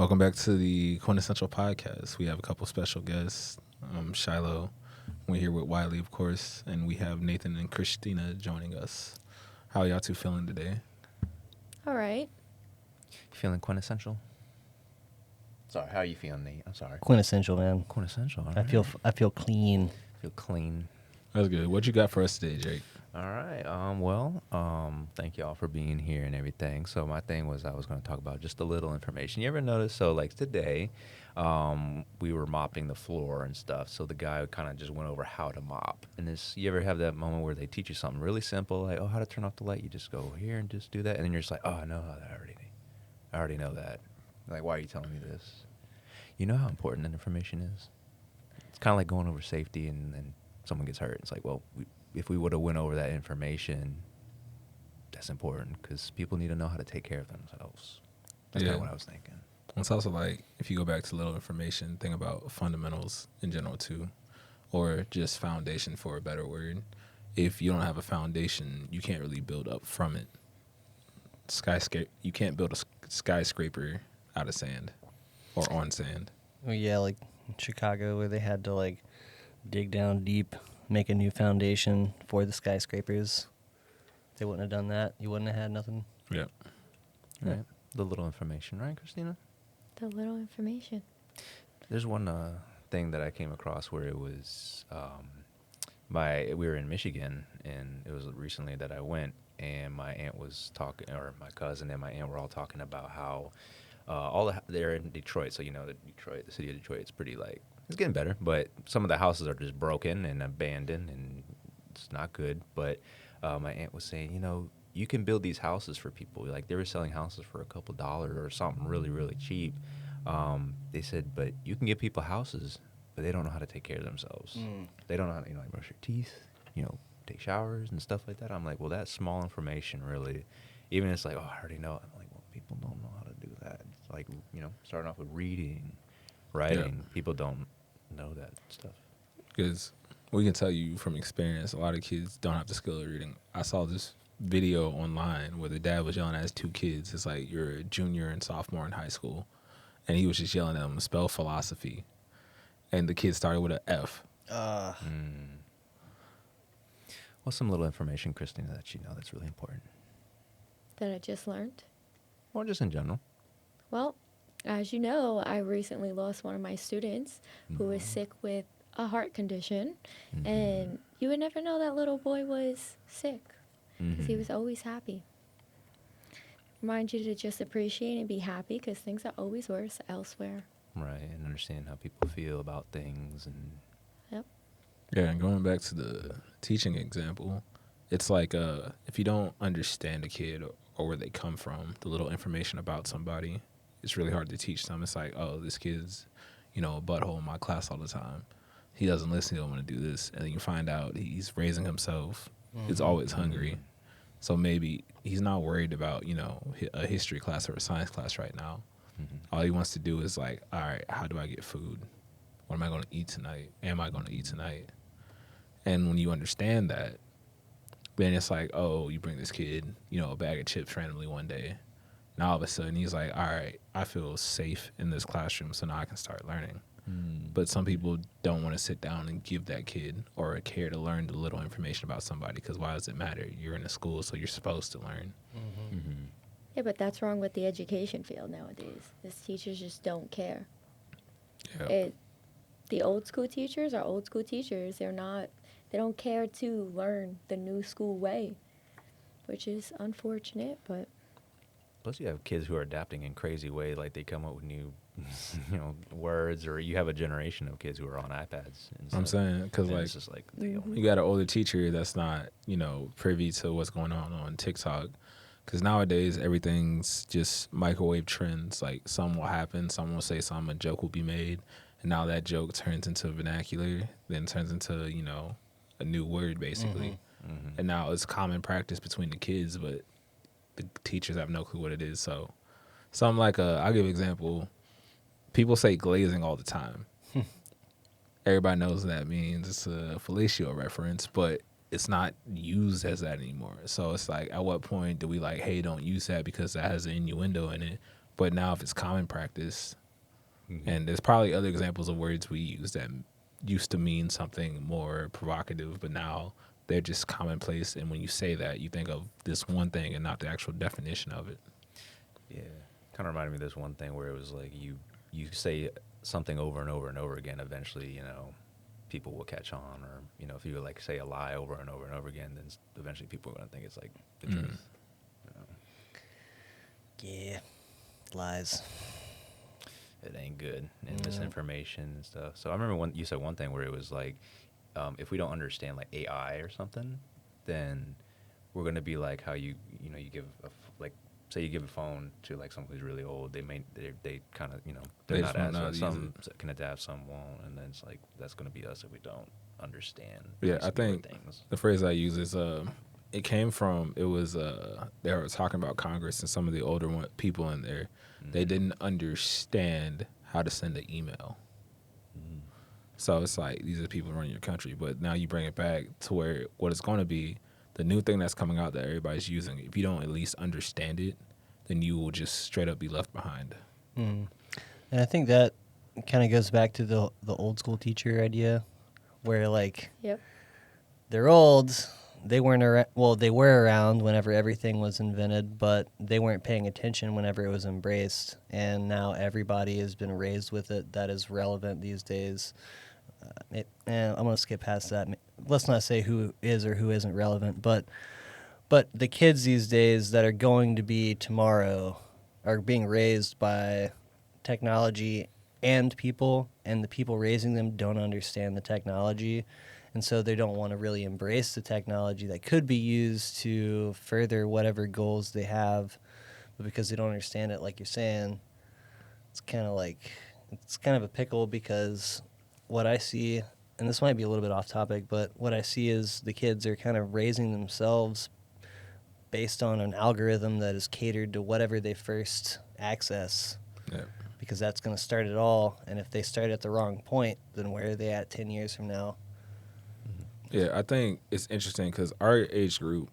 Welcome back to the Quintessential podcast. We have a couple special guests. Shiloh, we're here with Wiley, of course, and we have Nathan and Christina joining us. How are y'all two feeling today? All right. You feeling quintessential? Sorry, how are you feeling, Nate? I'm sorry. Quintessential, man. Quintessential. All I feel right. I feel clean. Feel clean. That's good. What you got for us today, Jake? All right. Thank y'all for being here and everything. So my thing was I was going to talk about just a little information. You ever notice? So like today, we were mopping the floor and stuff. So the guy kind of just went over how to mop. And you ever have that moment where they teach you something really simple, like how to turn off the light? You just go here and just do that, and then you're just like, I know that already. I already know that. Like, why are you telling me this? You know how important that information is. It's kind of like going over safety and someone gets hurt. It's like, well, if we would have went over that information, that's important because people need to know how to take care of themselves. That's kind of what I was thinking. It's also like, if you go back to little information, think about fundamentals in general too, or just foundation for a better word. If you don't have a foundation, you can't really build up from it. You can't build a skyscraper out of sand or on sand. Well, yeah, like in Chicago where they had to like dig down deep, make a new foundation for the skyscrapers. If they wouldn't have done that, you wouldn't have had nothing. Yeah. Right. The little information, right, Christina? The little information. There's one thing that I came across where it was we were in Michigan, and it was recently that I went, and my aunt was talking, or my cousin and my aunt were all talking about how they're in Detroit, so the city of Detroit, it's pretty like, it's getting better, but some of the houses are just broken and abandoned, and it's not good. But my aunt was saying, you can build these houses for people. Like, they were selling houses for a couple dollars or something really, really cheap. They said, but you can give people houses, but they don't know how to take care of themselves. They don't know how to, like brush their teeth, take showers and stuff like that. I'm like, well, that's small information, really. Even it's like, I already know it. I'm like, well, people don't know how to do that. It's like, starting off with reading, writing. Yeah. People don't know that stuff. Because we can tell you from experience, a lot of kids don't have the skill of reading. I saw this video online where the dad was yelling at his two kids. It's like, you're a junior and sophomore in high school. And he was just yelling at them to spell philosophy. And the kid started with an F. What's some little information, Christina, that you know that's really important? That I just learned? Or just in general? Well, as you know, I recently lost one of my students who was sick with a heart condition. And you would never know that little boy was sick because he was always happy. Remind you to just appreciate and be happy because things are always worse elsewhere. Right, and understand how people feel about things. Yep. Yeah, and going back to the teaching example, it's like if you don't understand a kid or where they come from, the little information about somebody, it's really hard to teach them. It's like, this kid's, a butthole in my class all the time. He doesn't listen, he don't want to do this. And then you find out he's raising himself. He's always hungry. So maybe he's not worried about, a history class or a science class right now. All he wants to do is like, all right, how do I get food? What am I going to eat tonight? Am I going to eat tonight? And when you understand that, then it's like, you bring this kid, a bag of chips randomly one day. And all of a sudden he's like, all right, I feel safe in this classroom, so now I can start learning. But some people don't want to sit down and give that kid or care to learn the little information about somebody because why does it matter? You're in a school, so you're supposed to learn. Yeah, but that's wrong with the education field nowadays. These teachers just don't care. Yeah. The old school teachers are old school teachers. They don't care to learn the new school way, which is unfortunate, but... Plus, you have kids who are adapting in crazy ways, like they come up with new, words, or you have a generation of kids who are on iPads. And I'm saying, because it's just like you got an older teacher that's not, privy to what's going on TikTok. Because nowadays, everything's just microwave trends. Like, some will happen, someone will say something, a joke will be made, and now that joke turns into vernacular, then turns into, a new word, basically. And now it's common practice between the kids, but the teachers have no clue what it is. So something like I'll give an example. People say glazing all the time. Everybody knows what that means. It's a fellatio reference, but it's not used as that anymore. So it's like, at what point do we like, hey, don't use that because that has an innuendo in it? But now if it's common practice, and there's probably other examples of words we use that used to mean something more provocative, but now they're just commonplace. And when you say that, you think of this one thing and not the actual definition of it. Yeah, kind of reminded me of this one thing where it was like you say something over and over and over again. Eventually, you know, people will catch on, or you know, if you like say a lie over and over and over again, then eventually people are gonna think it's like the truth. You know? Yeah, lies. It ain't good, and misinformation and stuff. So I remember when you said one thing where it was like, if we don't understand like AI or something, then we're gonna be like how you give like say you give a phone to like someone who's really old, they kind of they're They not just won't as know how to some use can adapt, some won't, and then it's like that's gonna be us if we don't understand. Yeah, these I newer think things. the phrase I use is it came from they were talking about Congress and some of the older people in there. They didn't understand how to send an email. So it's like these are the people running your country, but now you bring it back to where what it's going to be, the new thing that's coming out that everybody's using. If you don't at least understand it, then you will just straight up be left behind. And I think that kind of goes back to the old school teacher idea, where like Yep. they're old. They weren't around. Well, they were around whenever everything was invented, but they weren't paying attention whenever it was embraced. And now everybody has been raised with it that is relevant these days. And I'm gonna skip past that. Let's not say who is or who isn't relevant, but the kids these days that are going to be tomorrow are being raised by technology and the people raising them don't understand the technology, and so they don't want to really embrace the technology that could be used to further whatever goals they have, but because they don't understand it, like you're saying, it's kind of a pickle, because what I see, and this might be a little bit off topic, but what I see is the kids are kind of raising themselves based on an algorithm that is catered to whatever they first access. Yeah. Because that's going to start it all. And if they start at the wrong point, then where are they at 10 years from now? Yeah, I think it's interesting because our age group,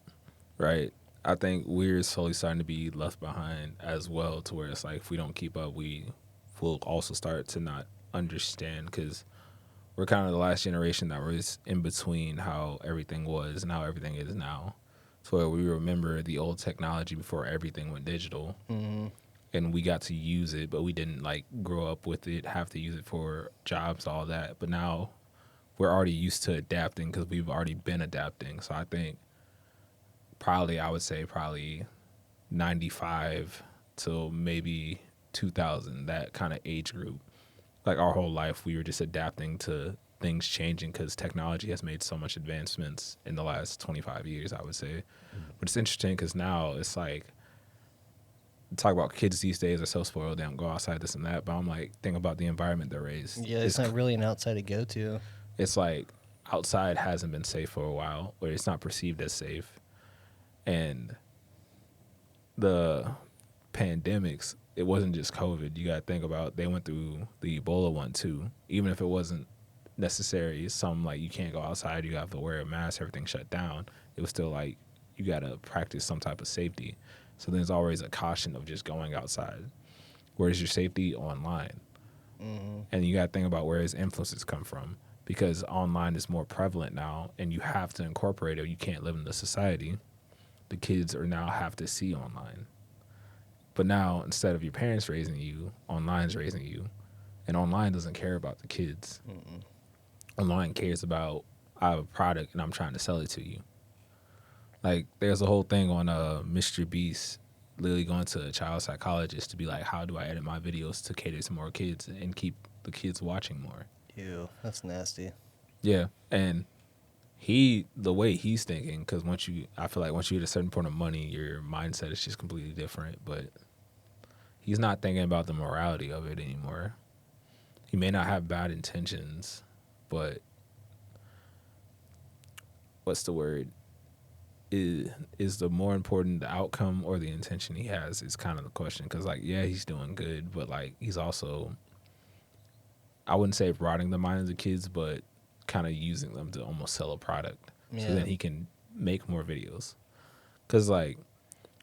right, I think we're slowly starting to be left behind as well, to where it's like if we don't keep up, we will also start to not understand, because we're kind of the last generation that was in between how everything was and how everything is now. So where we remember the old technology before everything went digital. And we got to use it, but we didn't like grow up with it, have to use it for jobs, all that. But now we're already used to adapting because we've already been adapting. So I think I would say 95 till maybe 2000, that kind of age group. Like our whole life, we were just adapting to things changing because technology has made so much advancements in the last 25 years, I would say. But it's interesting because now it's like, talk about kids these days are so spoiled, they don't go outside, this and that. But I'm like, think about the environment they're raised. Yeah, it's not really an outside to go to. It's like outside hasn't been safe for a while, or it's not perceived as safe. And the pandemics, it wasn't just COVID. You got to think about, they went through the Ebola one too. Even if it wasn't necessary, some like you can't go outside, you have to wear a mask, everything shut down. It was still like you got to practice some type of safety. So there's always a caution of just going outside. Where's your safety? Online. And you got to think about where his influences come from, because online is more prevalent now and you have to incorporate it. You can't live in the society. The kids are now have to see online. But now, instead of your parents raising you, online's raising you. And online doesn't care about the kids. Online cares about, I have a product and I'm trying to sell it to you. Like, there's a whole thing on Mr. Beast literally going to a child psychologist to be like, how do I edit my videos to cater to more kids and keep the kids watching more? Ew, that's nasty. Yeah, and the way he's thinking, because I feel like once you hit a certain point of money, your mindset is just completely different. But he's not thinking about the morality of it anymore. He may not have bad intentions, but what's the word? Is the more important the outcome or the intention he has is kind of the question. Because like, yeah, he's doing good, but like he's also, I wouldn't say rotting the mind of the kids, but kind of using them to almost sell a product. So then he can make more videos. Because like,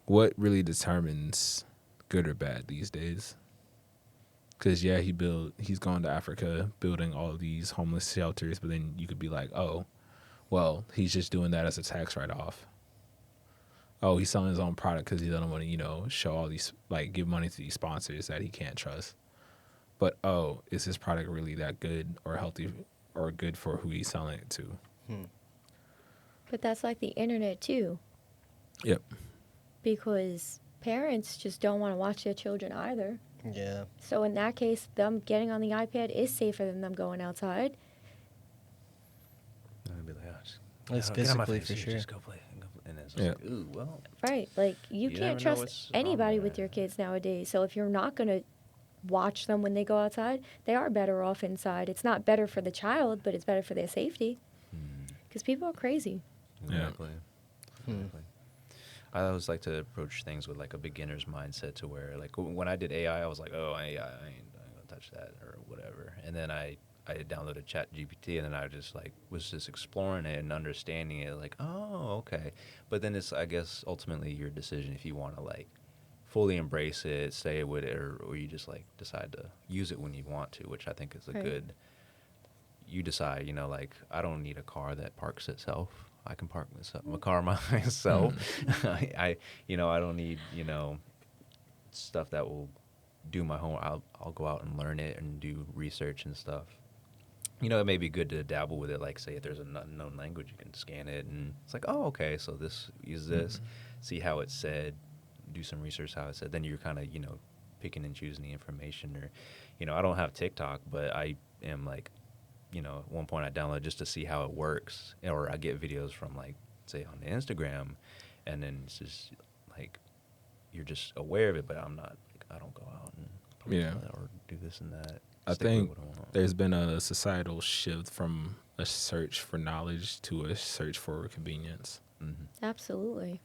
what really determines good or bad these days. Because, yeah, he's gone to Africa building all these homeless shelters, but then you could be like, oh, well, he's just doing that as a tax write-off. Oh, he's selling his own product because he doesn't want to, show all these, like, give money to these sponsors that he can't trust. But, oh, is his product really that good or healthy or good for who he's selling it to? But that's like the internet, too. Yep. Because parents just don't want to watch their children either. Yeah. So in that case, them getting on the iPad is safer than them going outside. I'd be like, oh, just, It's get on my physically face, for here, sure. Just go play. And it's just like, ooh, well. Right. Like, you You can't never know trust what's on anybody there. with your kids nowadays. So if you're not going to watch them when they go outside, they are better off inside. It's not better for the child, but it's better for their safety. Because people are crazy. Exactly. Hmm. Exactly. I always like to approach things with like a beginner's mindset, to where like when I did AI, I was like, oh, AI, I ain't gonna touch that or whatever. And then I downloaded ChatGPT, and then I just like was just exploring it and understanding it, like, oh, okay. But then it's, I guess, ultimately your decision if you want to like fully embrace it, stay with it, or you just like decide to use it when you want to, which I think is a Right. good. You decide, like, I don't need a car that parks itself. I can park my car myself. I don't need, stuff that will do my homework. I'll go out and learn it and do research and stuff. It may be good to dabble with it. Like, say, if there's an unknown language, you can scan it, and it's like, oh, okay, so this use this, see how it's said, do some research how it's said. Then you're kind of, picking and choosing the information. Or, I don't have TikTok, but I am like, at one point I downloaded just to see how it works, or I get videos from, like, say, on the Instagram, and then it's just like you're just aware of it, but I'm not, like, I don't go out and or do this and that. I Stick with think what I want. there's been a societal shift from a search for knowledge to a search for convenience. Absolutely.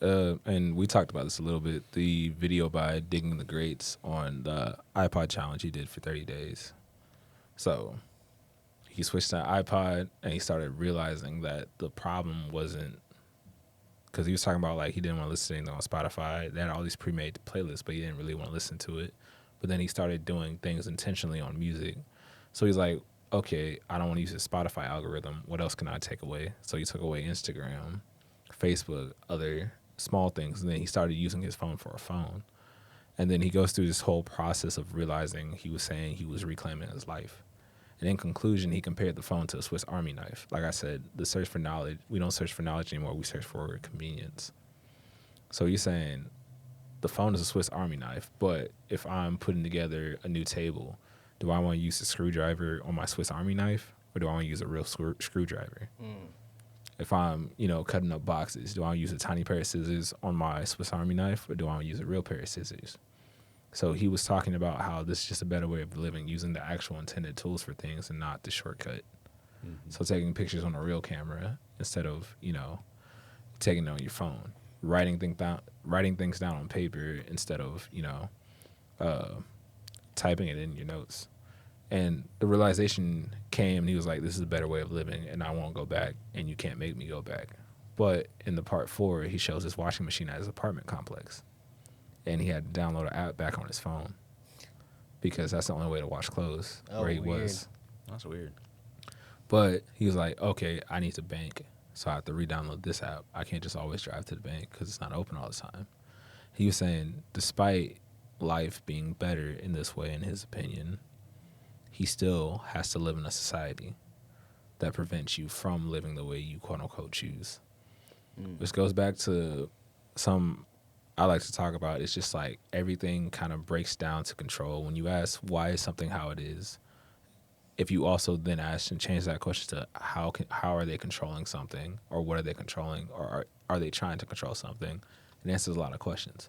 And we talked about this a little bit. The video by Digging the Greats on the iPod challenge he did for 30 days. So he switched to iPod, and he started realizing that the problem wasn't, because he was talking about, like, he didn't want to listen to anything on Spotify. They had all these pre-made playlists, but he didn't really want to listen to it. But then he started doing things intentionally on music. So he's like, okay, I don't want to use the Spotify algorithm. What else can I take away? So he took away Instagram, Facebook, other small things. And then he started using his phone for a phone. And then he goes through this whole process of realizing he was saying he was reclaiming his life. And in conclusion, he compared the phone to a Swiss Army knife. Like I said, the search for knowledge, we don't search for knowledge anymore. We search for convenience. So you're saying the phone is a Swiss Army knife, but if I'm putting together a new table, do I want to use a screwdriver on my Swiss Army knife, or do I want to use a real screwdriver? If I'm, cutting up boxes, do I want to use a tiny pair of scissors on my Swiss Army knife, or do I want to use a real pair of scissors? So he was talking about how this is just a better way of living, using the actual intended tools for things and not the shortcut. So taking pictures on a real camera instead of, taking it on your phone, writing things down on paper instead of, typing it in your notes. And the realization came, and he was like, this is a better way of living, and I won't go back, and you can't make me go back. But in the part 4, he shows his washing machine at his apartment complex. And he had to download an app back on his phone because that's the only way to wash clothes where he was. That's weird. But he was like, okay, I need to bank, so I have to re-download this app. I can't just always drive to the bank because it's not open all the time. He was saying, despite life being better in this way, in his opinion, he still has to live in a society that prevents you from living the way you quote-unquote choose. Which goes back to some I like to talk about. It's just like everything kind of breaks down to control. When you ask why is something how it is, if you also then ask and change that question to how are they controlling something, or what are they controlling, or are they trying to control something, it answers a lot of questions.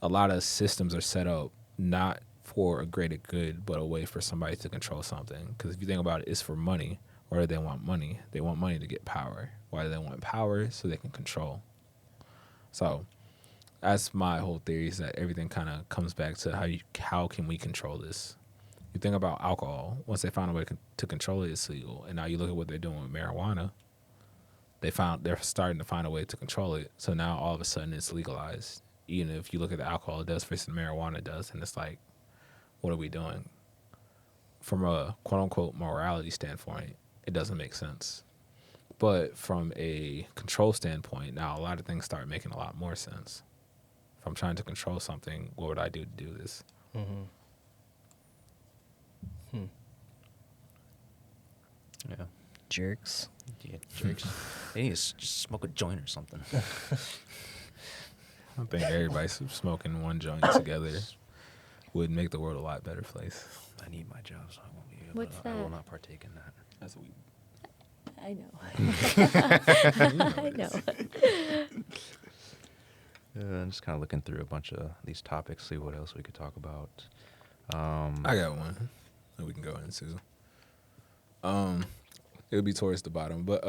A lot of systems are set up not for a greater good, but a way for somebody to control something. Because if you think about it, it's for money. Why do they want money? They want money to get power. Why do they want power? So they can control. So that's my whole theory, is that everything kind of comes back to how can we control this? You think about alcohol. Once they found a way to control it, it's legal. And now you look at what they're doing with marijuana. They're starting to find a way to control it. So now all of a sudden it's legalized. Even if you look at the alcohol it does versus the marijuana does, and it's like, what are we doing? From a quote unquote morality standpoint, it doesn't make sense. But from a control standpoint, now a lot of things start making a lot more sense. If I'm trying to control something, what would I do to do this? Yeah. Jerks. Yeah, jerks. They need to just smoke a joint or something. I think everybody smoking one joint together would make the world a lot better place. I need my job, so I won't be able What's I will that? not partake in that. That's what we. I know. I know. I'm just kind of looking through a bunch of these topics, see what else we could talk about. I got one that we can go into. It would be towards the bottom, but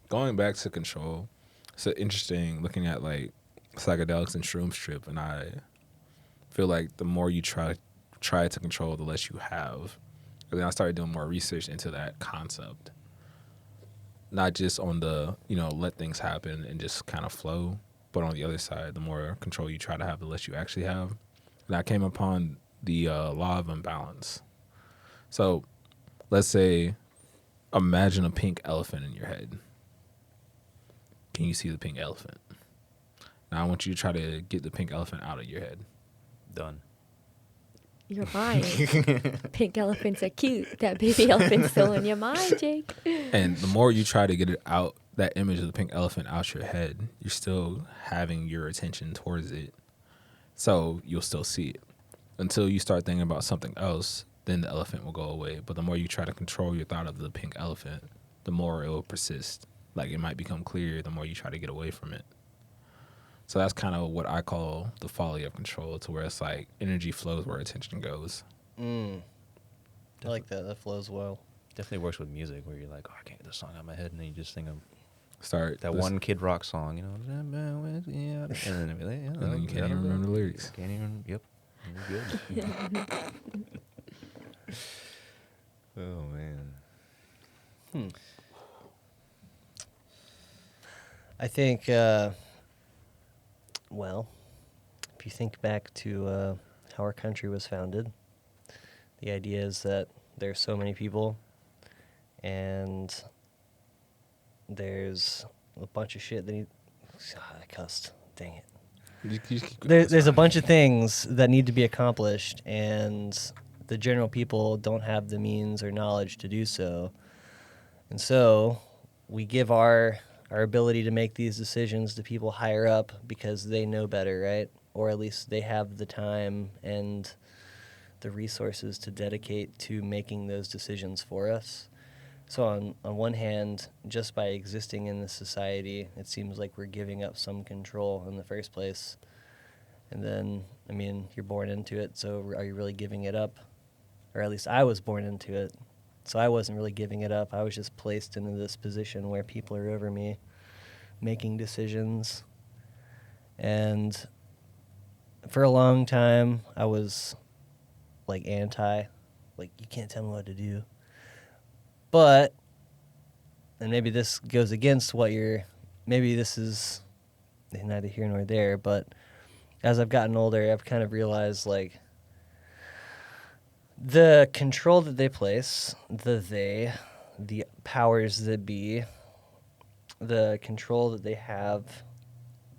going back to control, it's interesting looking at like psychedelics and shrooms trip, and I feel like the more you try to control, the less you have. And then I started doing more research into that concept, not just on the let things happen and just kind of flow, but on the other side, the more control you try to have, the less you actually have. And I came upon the law of imbalance. So let's say, imagine a pink elephant in your head. Can you see the pink elephant? Now I want you to try to get the pink elephant out of your head. Done. You're lying. Pink elephants are cute. That baby elephant's still in your mind, Jake. And the more you try to get it out, that image of the pink elephant out your head, you're still having your attention towards it. So you'll still see it. Until you start thinking about something else, then the elephant will go away. But the more you try to control your thought of the pink elephant, the more it will persist. Like, it might become clear the more you try to get away from it. So that's kind of what I call the folly of control, to where it's like energy flows where attention goes. I like that. That flows well. Definitely works with music where you're like, oh, I can't get this song out of my head, and then you just think of Start one Kid Rock song, and then yeah, and then you can't even remember the lyrics. Can't even. Yep. You're good. Oh man. I think, well, if you think back to how our country was founded, the idea is that there's so many people, and there's a bunch of shit that I cussed. Dang it. There's a bunch of things that need to be accomplished, and the general people don't have the means or knowledge to do so. And so we give our ability to make these decisions to people higher up because they know better, right? Or at least they have the time and the resources to dedicate to making those decisions for us. So on one hand, just by existing in this society, it seems like we're giving up some control in the first place. And then, I mean, you're born into it, so are you really giving it up? Or at least I was born into it, so I wasn't really giving it up. I was just placed into this position where people are over me, making decisions. And for a long time, I was, like, anti. Like, you can't tell me what to do. But, and maybe this goes against what maybe this is neither here nor there, but as I've gotten older, I've kind of realized, like, the control that they place, the powers that be, the control that they have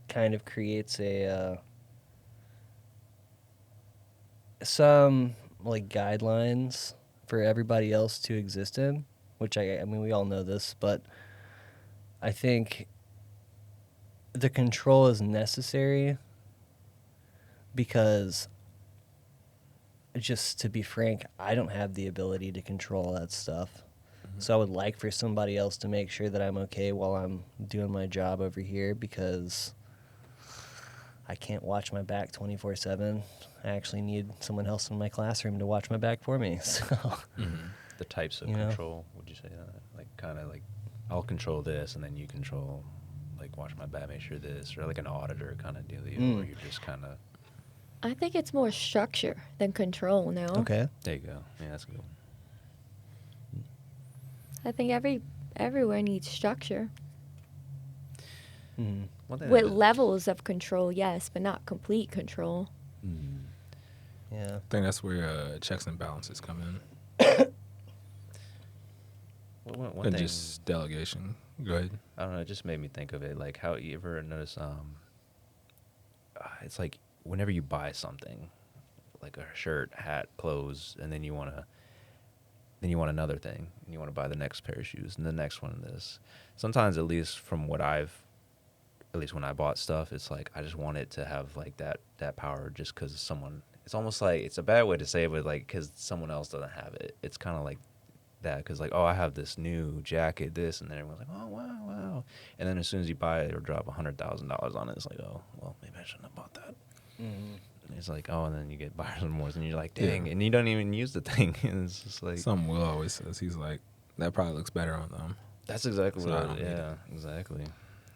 kind of creates some, like, guidelines for everybody else to exist in. Which, I mean, we all know this, but I think the control is necessary because, just to be frank, I don't have the ability to control that stuff. Mm-hmm. So I would like for somebody else to make sure that I'm okay while I'm doing my job over here, because I can't watch my back 24/7. I actually need someone else in my classroom to watch my back for me. So. Mm-hmm. The types of control, would you say that? Like, kind of like, I'll control this, and then you control, like, watch my back, make sure this, or like an auditor kind of deal, where you're just kind of... I think it's more structure than control, no? Okay. There you go. Yeah, that's good. I think everywhere needs structure. One thing With that- levels of control, yes, but not complete control. Yeah. I think that's where checks and balances come in. one And thing, just delegation. Go ahead. I don't know, it just made me think of it, like how you ever notice, it's like whenever you buy something, like a shirt, hat, clothes, and then you want another thing, and you want to buy the next pair of shoes, and the next one this. Sometimes, at least when I bought stuff, it's like I just want it to have like that power just because someone, it's almost like, it's a bad way to say it, but like because someone else doesn't have it. It's kind of like that, because like, oh, I have this new jacket, this, and then everyone's like, oh, wow. And then as soon as you buy it or drop $100,000 on it, it's like, oh, well, maybe I shouldn't have bought that. And it's like, oh, and then you get buyer's remorse, and you're like, dang, and you don't even use the thing. And it's just like, Something Will always says. He's like, that probably looks better on them. that's exactly So I what don't need it. exactly.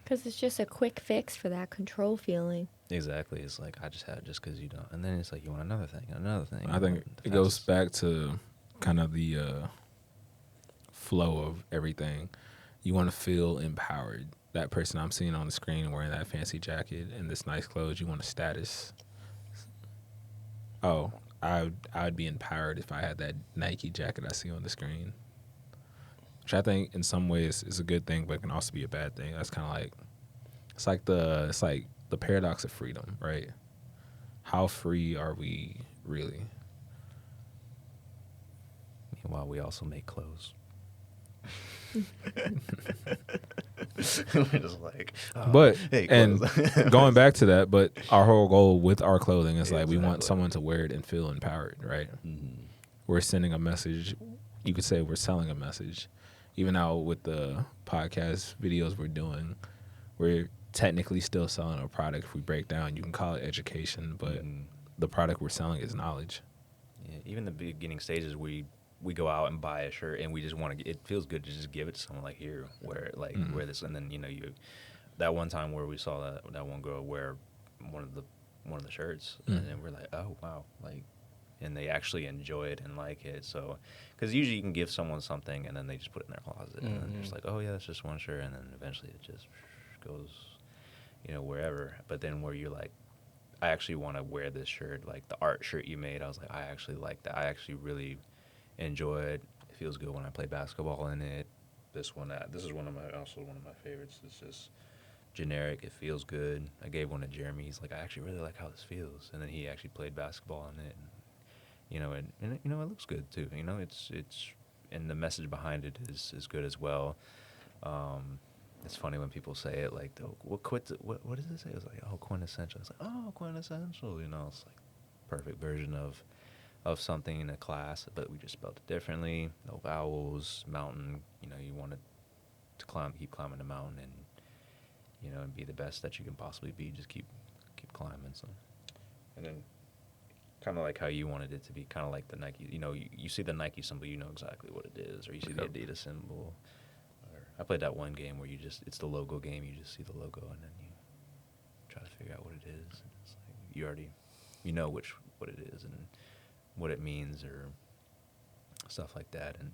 Because it's just a quick fix for that control feeling. Exactly. It's like, I just had it just because you don't. And then it's like, you want another thing. I think it goes back to kind of the flow of everything. You want to feel empowered. That person I'm seeing on the screen wearing that fancy jacket and this nice clothes, you want a status. Oh, I'd be empowered if I had that Nike jacket I see on the screen. Which I think in some ways is a good thing, but it can also be a bad thing. That's kind of like, it's like the paradox of freedom, right? How free are we really? Meanwhile, we also make clothes. We're just like, oh, But hey, and clothes. going back to that, but our whole goal with our clothing is like we want Exactly. someone to wear it and feel empowered, right? We're sending a message. You could say we're selling a message. Even now with the podcast videos we're doing, we're technically still selling a product. If we break down, you can call it education, but the product we're selling is knowledge. Yeah, even the beginning stages, we go out and buy a shirt, and we just want to. It feels good to just give it to someone, like, here, wear it, like wear this, and then you that one time where we saw that one girl wear one of the shirts, and then we're like, oh wow, like, and they actually enjoy it and like it. So, because usually you can give someone something and then they just put it in their closet, and then they're just like, oh yeah, that's just one shirt, and then eventually it just goes, wherever. But then where you're like, I actually want to wear this shirt, like the art shirt you made. I was like, I actually like that. I actually really enjoy it. It feels good when I play basketball in it. This is one of my favorites. It's just generic. It feels good. I gave one to Jeremy. He's like, I actually really like how this feels. And then he actually played basketball in it. And it looks good too. It's and the message behind it is good as well. It's funny when people say it, like, what does it say? It's like, oh, quintessential. It's like, oh, quintessential. It's like perfect version of something in a class, but we just spelled it differently. No vowels, mountain. You want to keep climbing the mountain, and and be the best that you can possibly be. Just keep climbing. So, and then kind of like how you wanted it to be, kind of like the Nike. You see the Nike symbol, you know exactly what it is, or you see the Adidas symbol. I played that one game where it's the logo game. You just see the logo, and then you try to figure out what it is. And it's like you already, know what it is and what it means, or stuff like that. And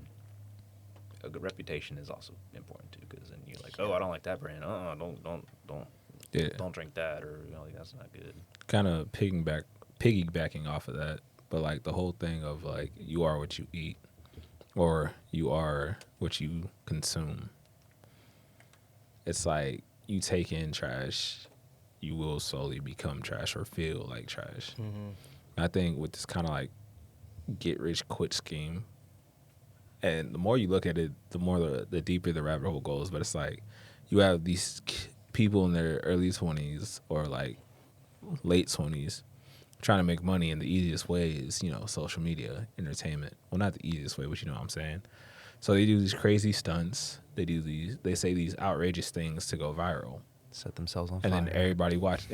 a good reputation is also important too, because then you're like, oh, I don't like that brand. Don't drink that, or like, that's not good. Kind of piggybacking off of that, but like the whole thing of like you are what you eat, or you are what you consume. It's like you take in trash, you will slowly become trash or feel like trash. I think with this kind of like get rich quick scheme, and the more you look at it, the more the deeper the rabbit hole goes. But it's like you have these people in their early 20s or like late 20s trying to make money, and the easiest way is social media, entertainment. Well, not the easiest way, but you know what I'm saying. So they do these crazy stunts. They say these outrageous things to go viral. Set themselves on and fire. then everybody watches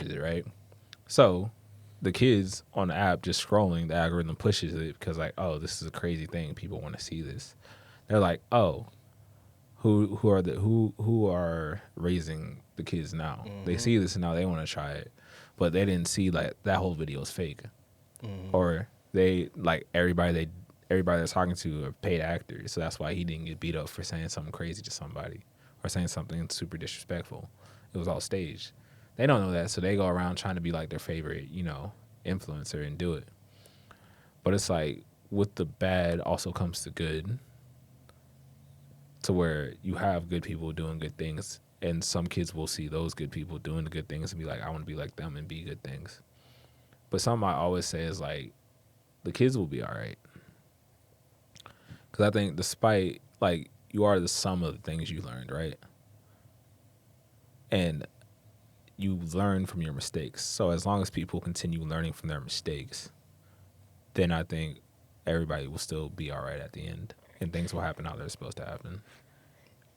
it, right? So the kids on the app just scrolling, the algorithm pushes it because like, oh, this is a crazy thing. People want to see this. They're like, oh, who are raising the kids now? They see this and now they want to try it, but they didn't see like that whole video is fake, or they like everybody they're talking to are paid actors, so that's why he didn't get beat up for saying something crazy to somebody, or saying something super disrespectful. It was all staged. They don't know that, so they go around trying to be like their favorite, influencer and do it. But it's like with the bad also comes the good, to where you have good people doing good things, and some kids will see those good people doing the good things and be like, I want to be like them and be good things. But something I always say is like, the kids will be all right. Because I think despite, like, you are the sum of the things you learned, right? And you learn from your mistakes. So as long as people continue learning from their mistakes, then I think everybody will still be all right at the end, and things will happen how they're supposed to happen.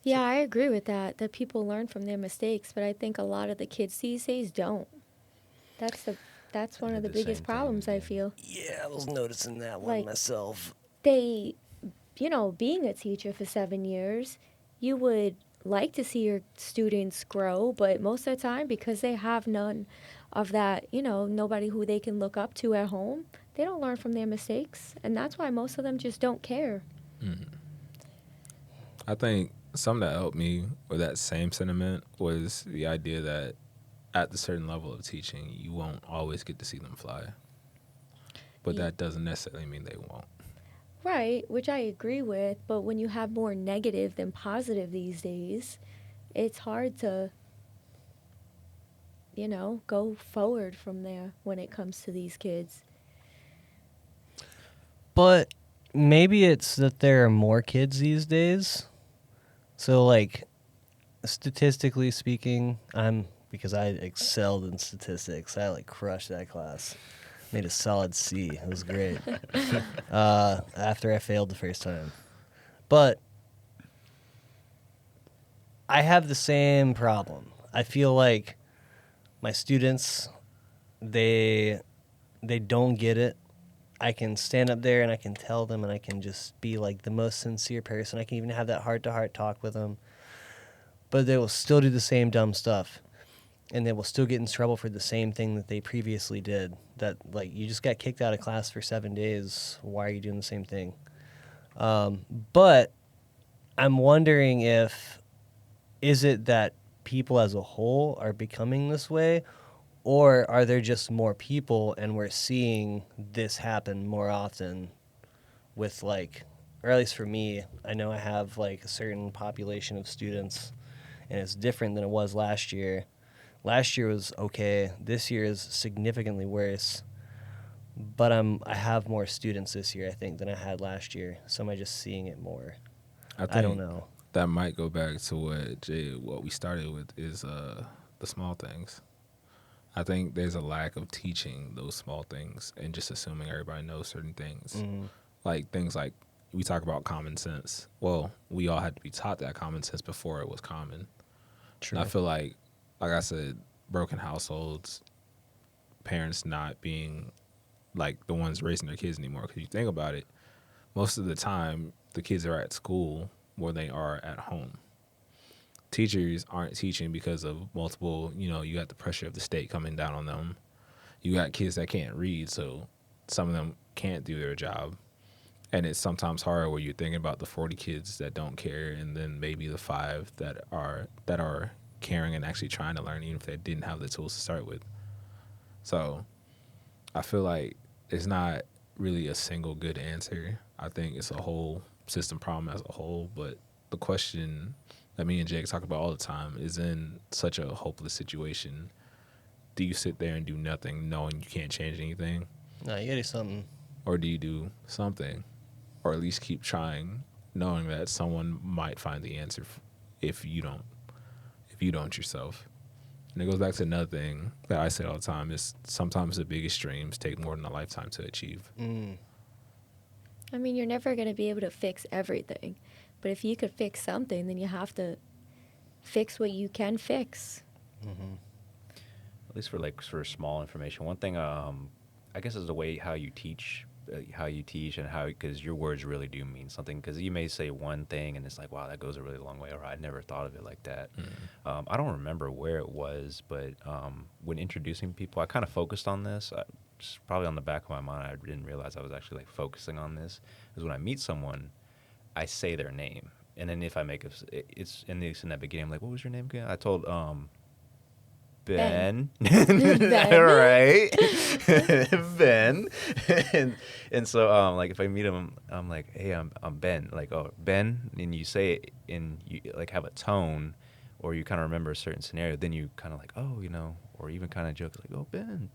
Yeah, I agree with that people learn from their mistakes, but I think a lot of the kids these days don't. That's one of the biggest problems, I feel. Yeah, I was noticing that one Like, myself. they, being a teacher for 7 years, you would like to see your students grow, but most of the time, because they have none of that, nobody who they can look up to at home, they don't learn from their mistakes. And that's why most of them just don't care. I think something that helped me with that same sentiment was the idea that at the certain level of teaching, you won't always get to see them fly. But that doesn't necessarily mean they won't. Right, which I agree with, but when you have more negative than positive these days, it's hard to, go forward from there when it comes to these kids. But maybe it's that there are more kids these days. So, like, statistically speaking, because I excelled in statistics. I, like, crushed that class. Made a solid C. It was great. After I failed the first time. But I have the same problem. I feel like my students, they don't get it. I can stand up there and I can tell them, and I can just be like the most sincere person. I can even have that heart-to-heart talk with them. But they will still do the same dumb stuff. And they will still get in trouble for the same thing that they previously did. That, like, you just got kicked out of class for 7 days. Why are you doing the same thing? But I'm wondering is it that people as a whole are becoming this way, or are there just more people and we're seeing this happen more often with, like, or at least for me, I know I have, like, a certain population of students, and it's different than it was last year. Last year was okay. This year is significantly worse. But I have more students this year, I think, than I had last year. So am I just seeing it more? I don't know. That might go back to what we started with is the small things. I think there's a lack of teaching those small things and just assuming everybody knows certain things. Mm-hmm. Like things like we talk about common sense. Well, we all had to be taught that common sense before it was common. True. And I feel like I said, broken households, parents not being like the ones raising their kids anymore. Because you think about it, most of the time the kids are at school more than they are at home. Teachers aren't teaching because of multiple, you got the pressure of the state coming down on them. You got kids that can't read, so some of them can't do their job. And it's sometimes hard where you're thinking about the 40 kids that don't care, and then maybe the 5 that are caring and actually trying to learn, even if they didn't have the tools to start with. So I feel like it's not really a single good answer. I think it's a whole system problem as a whole, but the question that me and Jake talk about all the time is, in such a hopeless situation, do you sit there and do nothing knowing you can't change anything? No, you gotta do something. Or do you do something? Or at least keep trying, knowing that someone might find the answer if you don't yourself. And it goes back to another thing that I say all the time is sometimes the biggest dreams take more than a lifetime to achieve. I mean, you're never going to be able to fix everything. But if you could fix something, then you have to fix what you can fix. Mm-hmm. At least for small information. One thing, I guess, is the way how you teach and because your words really do mean something. Because you may say one thing and it's like, wow, that goes a really long way, or I never thought of it like that. Mm-hmm. I don't remember where it was, but when introducing people, I kind of focused on this. Just probably on the back of my mind, I didn't realize I was actually focusing on this. Is when I meet someone, I say their name, And then if I make it's in that beginning, I'm like, what was your name again? I told Ben. Ben. Right. Ben. and so like if I meet him, I'm like, hey, I'm Ben. Like, oh, Ben, and you say it and you like have a tone, or you kind of remember a certain scenario, then you kind of like, oh, or even kind of joke like, oh, Ben,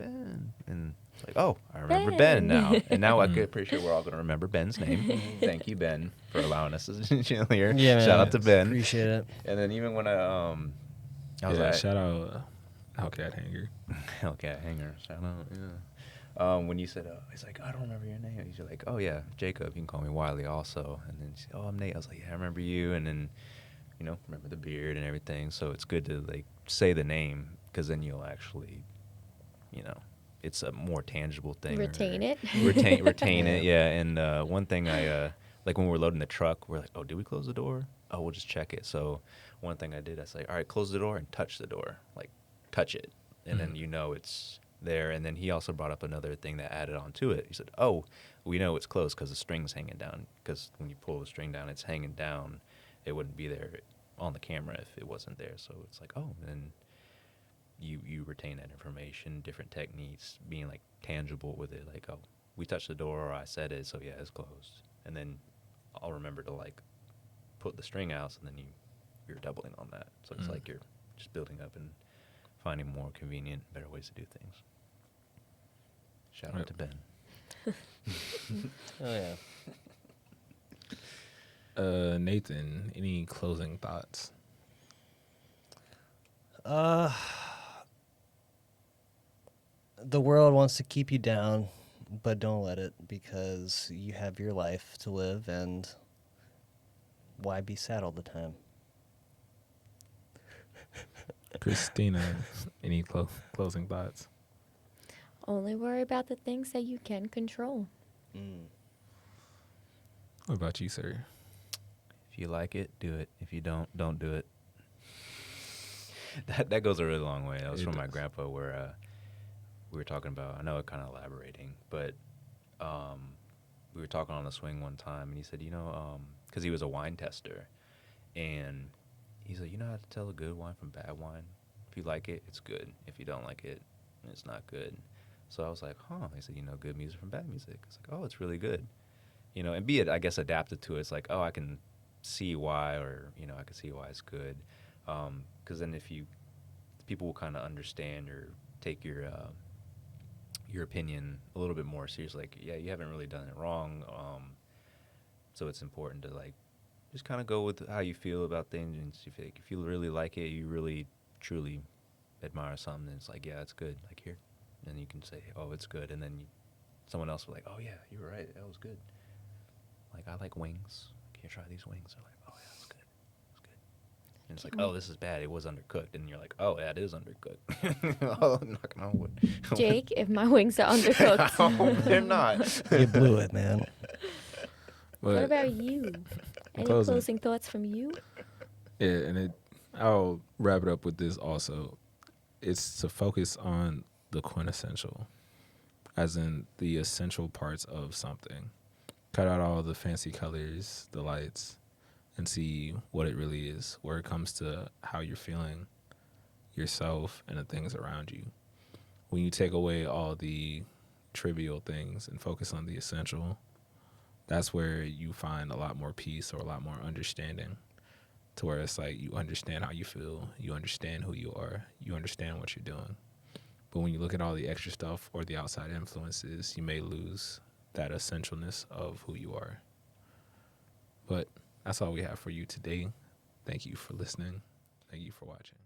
and it's like, oh, I remember Ben now. And now I'm pretty sure we're all going to remember Ben's name. Thank you, Ben, for allowing us to chill here. Yeah, Shout out to Ben. Appreciate it. And then even when I was like, shout out Hellcat Hangar. Hellcat Hangar, shout out, yeah. When you said, he's like, I don't remember your name. He's like, oh, yeah, Jacob, you can call me Wiley also. And then she said, oh, I'm Nate. I was like, yeah, I remember you. And then, remember the beard and everything. So it's good to, like, say the name, because then you'll actually, it's a more tangible thing. Retain it. Retain it, yeah. And one thing like when we're loading the truck, we're like, oh, did we close the door? Oh, we'll just check it. So one thing I did, I say, all right, close the door and touch the door. Like, touch it. And then it's there. And then he also brought up another thing that added on to it. He said, oh, we know it's closed because the string's hanging down. Because when you pull the string down, it's hanging down. It wouldn't be there on the camera if it wasn't there. So it's like, oh, and you retain that information, different techniques, being like tangible with it. Like, oh, we touched the door, or I said it, so yeah, it's closed. And then I'll remember to like put the string out, so then you're doubling on that. So it's like you're just building up and finding more convenient, better ways to do things. Shout out to Ben. Oh yeah. Nathan, any closing thoughts? The world wants to keep you down, but don't let it, because you have your life to live, and why be sad all the time? Christina, any closing thoughts? Only worry about the things that you can control. What about you, sir? If you like it, do it. If you don't do it. That goes a really long way. That was from my grandpa, where we were talking about, I know it kind of elaborating, but we were talking on the swing one time, and he said, because he was a wine tester, and he said, you know how to tell a good wine from bad wine? If you like it, it's good. If you don't like it, it's not good. So I was like, huh. He said, good music from bad music. It's like, oh, it's really good. And be it, I guess, adapted to it. It's like, oh, I can see why, or, I can see why it's good. Because then people will kind of understand or take your opinion a little bit more seriously. Like, yeah, you haven't really done it wrong. So it's important to, like, just kind of go with how you feel about things. And if you really like it, you really, truly admire something, and it's like, yeah, it's good. Like, here. And you can say, oh, it's good. And then someone else will be like, oh, yeah, you were right. That was good. Like, I like wings. Can you try these wings? They're like, oh, yeah, it's good. It's good. And it's like, oh, this is bad. It was undercooked. And you're like, oh, yeah, it is undercooked. Oh, knocking on wood. Jake, if my wings are undercooked. No, they're not. You blew it, man. What about you? Any closing thoughts from you? Yeah, and I'll wrap it up with this also. It's to focus on the quintessential, as in the essential parts of something. Cut out all the fancy colors, the lights, and see what it really is, where it comes to how you're feeling, yourself, and the things around you. When you take away all the trivial things and focus on the essential, that's where you find a lot more peace or a lot more understanding, to where it's like you understand how you feel, you understand who you are, you understand what you're doing. But when you look at all the extra stuff or the outside influences, you may lose that essentialness of who you are. But that's all we have for you today. Thank you for listening. Thank you for watching.